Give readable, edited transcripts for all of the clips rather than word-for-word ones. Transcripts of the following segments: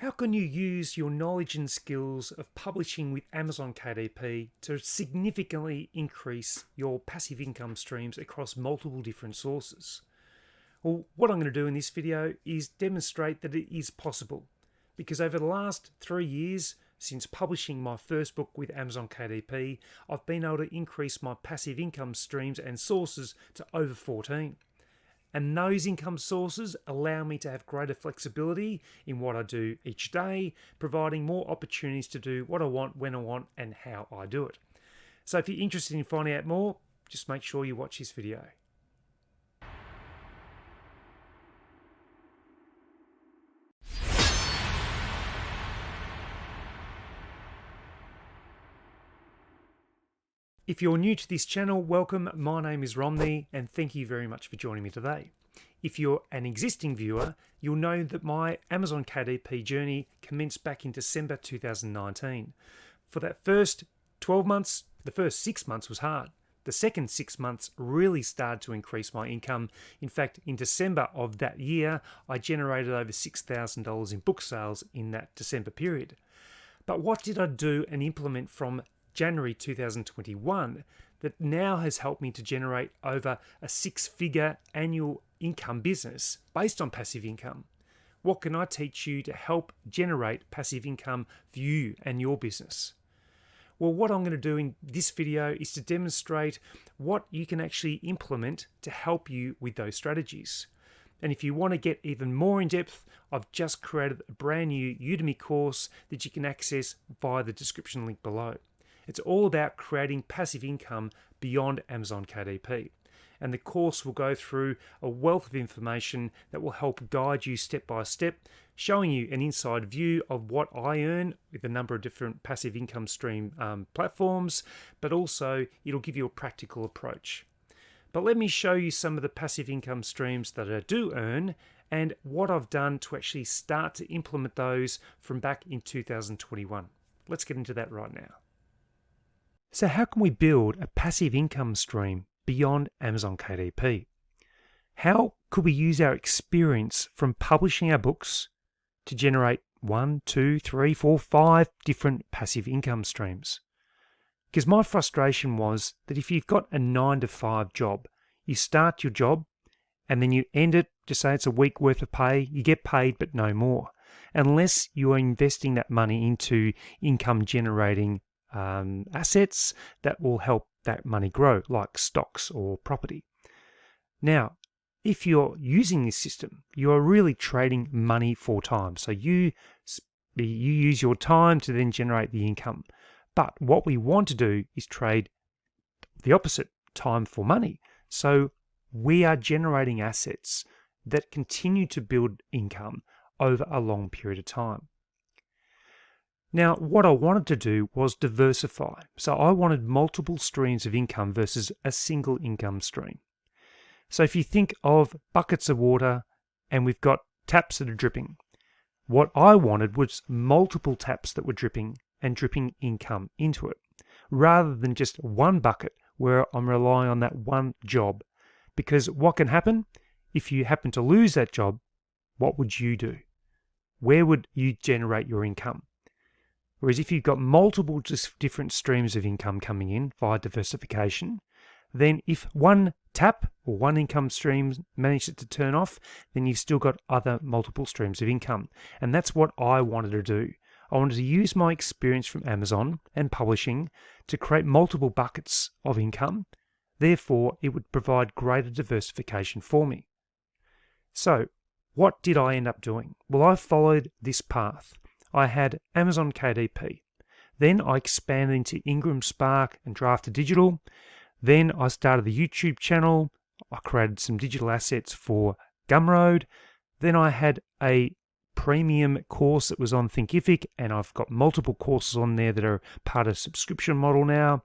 How can you use your knowledge and skills of publishing with Amazon KDP to significantly increase your passive income streams across multiple different sources? Well, what I'm going to do in this video is demonstrate that it is possible, because over the last 3 years, since publishing my first book with Amazon KDP, I've been able to increase my passive income streams and sources to over 14. And those income sources allow me to have greater flexibility in what I do each day, providing more opportunities to do what I want, when I want, and how I do it. So if you're interested in finding out more, just make sure you watch this video. If you're new to this channel, welcome. My name is Romney, and thank you very much for joining me today. If you're an existing viewer, you'll know that my Amazon KDP journey commenced back in December 2019. For that first 12 months, the first 6 months was hard. The second 6 months really started to increase my income. In fact, in December of that year, I generated over $6,000 in book sales in that December period. But what did I do and implement from January 2021 that now has helped me to generate over a 6-figure annual income business based on passive income? What can I teach you to help generate passive income for you and your business? Well, what I'm going to do in this video is to demonstrate what you can actually implement to help you with those strategies. And if you want to get even more in depth, I've just created a brand new Udemy course that you can access via the description link below. It's all about creating passive income beyond Amazon KDP. And the course will go through a wealth of information that will help guide you step by step, showing you an inside view of what I earn with a number of different passive income stream platforms, but also it'll give you a practical approach. But let me show you some of the passive income streams that I do earn and what I've done to actually start to implement those from back in 2021. Let's get into that right now. So how can we build a passive income stream beyond Amazon KDP? How could we use our experience from publishing our books to generate 1, 2, 3, 4, 5 different passive income streams? Because my frustration was that if you've got a 9-to-5 job, you start your job and then you end it, just say it's a week worth of pay, you get paid but no more, unless you are investing that money into income generating assets that will help that money grow, like stocks or property. Now, if you're using this system, you are really trading money for time. So you use your time to then generate the income. But what we want to do is trade the opposite, time for money. So we are generating assets that continue to build income over a long period of time. Now, what I wanted to do was diversify. So I wanted multiple streams of income versus a single income stream. So if you think of buckets of water and we've got taps that are dripping, what I wanted was multiple taps that were dripping and dripping income into it, rather than just one bucket where I'm relying on that one job. Because what can happen if you happen to lose that job? What would you do? Where would you generate your income? Whereas if you've got multiple different streams of income coming in via diversification, then if one tap or one income stream manages to turn off, then you've still got other multiple streams of income. And that's what I wanted to do. I wanted to use my experience from Amazon and publishing to create multiple buckets of income. Therefore, it would provide greater diversification for me. So, what did I end up doing? Well, I followed this path. I had Amazon KDP. Then I expanded into Ingram Spark and Draft2Digital. Then I started the YouTube channel. I created some digital assets for Gumroad. Then I had a premium course that was on Thinkific, and I've got multiple courses on there that are part of a subscription model now.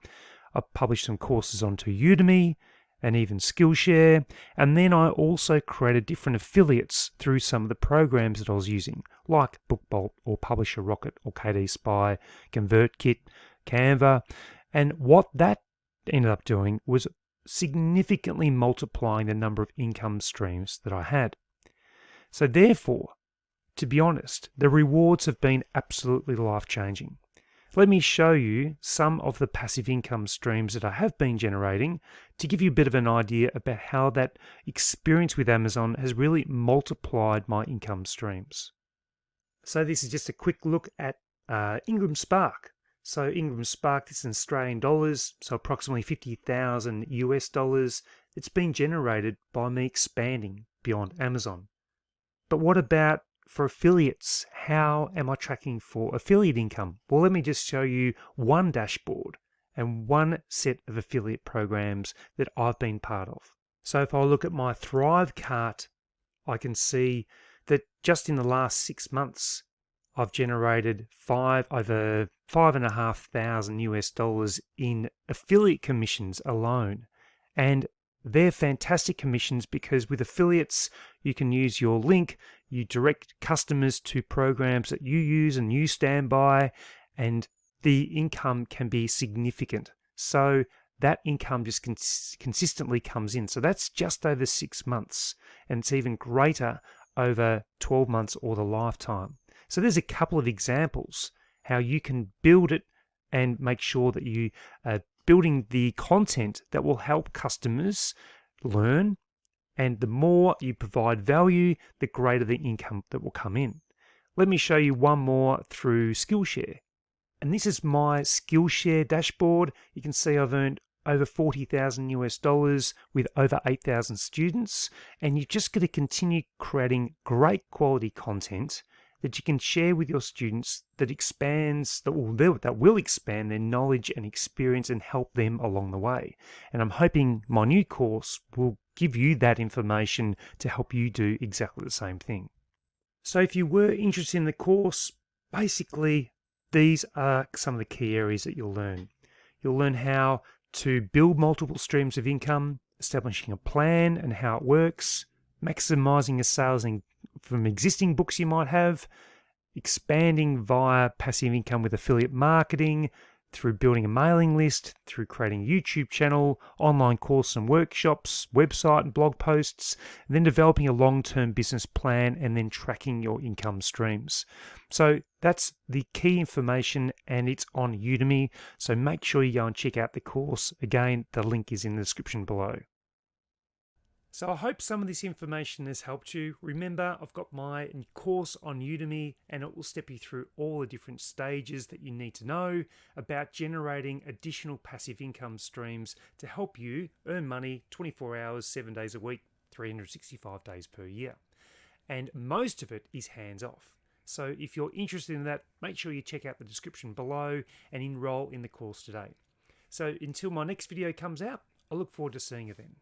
I've published some courses onto Udemy and even Skillshare. And then I also created different affiliates through some of the programs that I was using, like BookBolt or Publisher Rocket or KD Spy, ConvertKit, Canva. And what that ended up doing was significantly multiplying the number of income streams that I had. So therefore, to be honest, the rewards have been absolutely life-changing. Let me show you some of the passive income streams that I have been generating to give you a bit of an idea about how that experience with Amazon has really multiplied my income streams. So this is just a quick look at Ingram Spark. So Ingram Spark, this is in Australian dollars, so approximately 50,000 US dollars. It's been generated by me expanding beyond Amazon. But what about for affiliates? How am I tracking for affiliate income? Well, let me just show you one dashboard and one set of affiliate programs that I've been part of. So if I look at my Thrive cart, I can see that just in the last 6 months, I've generated over $5,500 US dollars in affiliate commissions alone. And they're fantastic commissions because with affiliates, you can use your link, you direct customers to programs that you use and you stand by, and the income can be significant. So that income just consistently comes in. So that's just over 6 months, and it's even greater over 12 months or the lifetime. So there's a couple of examples how you can build it and make sure that you are building the content that will help customers learn. And the more you provide value, the greater the income that will come in. Let me show you one more through Skillshare. And this is my Skillshare dashboard. You can see I've earned over 40,000 US dollars with over 8,000 students. And you've just got to continue creating great quality content that you can share with your students that will expand their knowledge and experience and help them along the way. And I'm hoping my new course will give you that information to help you do exactly the same thing. So if you were interested in the course, basically these are some of the key areas that you'll learn. You'll learn how to build multiple streams of income, establishing a plan and how it works, maximizing your sales from existing books you might have, expanding via passive income with affiliate marketing, through building a mailing list, through creating a YouTube channel, online courses and workshops, website and blog posts, and then developing a long-term business plan and then tracking your income streams. So that's the key information, and it's on Udemy. So make sure you go and check out the course. Again, the link is in the description below. So I hope some of this information has helped you. Remember, I've got my course on Udemy, and it will step you through all the different stages that you need to know about generating additional passive income streams to help you earn money 24 hours, 7 days a week, 365 days per year. And most of it is hands-off. So if you're interested in that, make sure you check out the description below and enroll in the course today. So until my next video comes out, I look forward to seeing you then.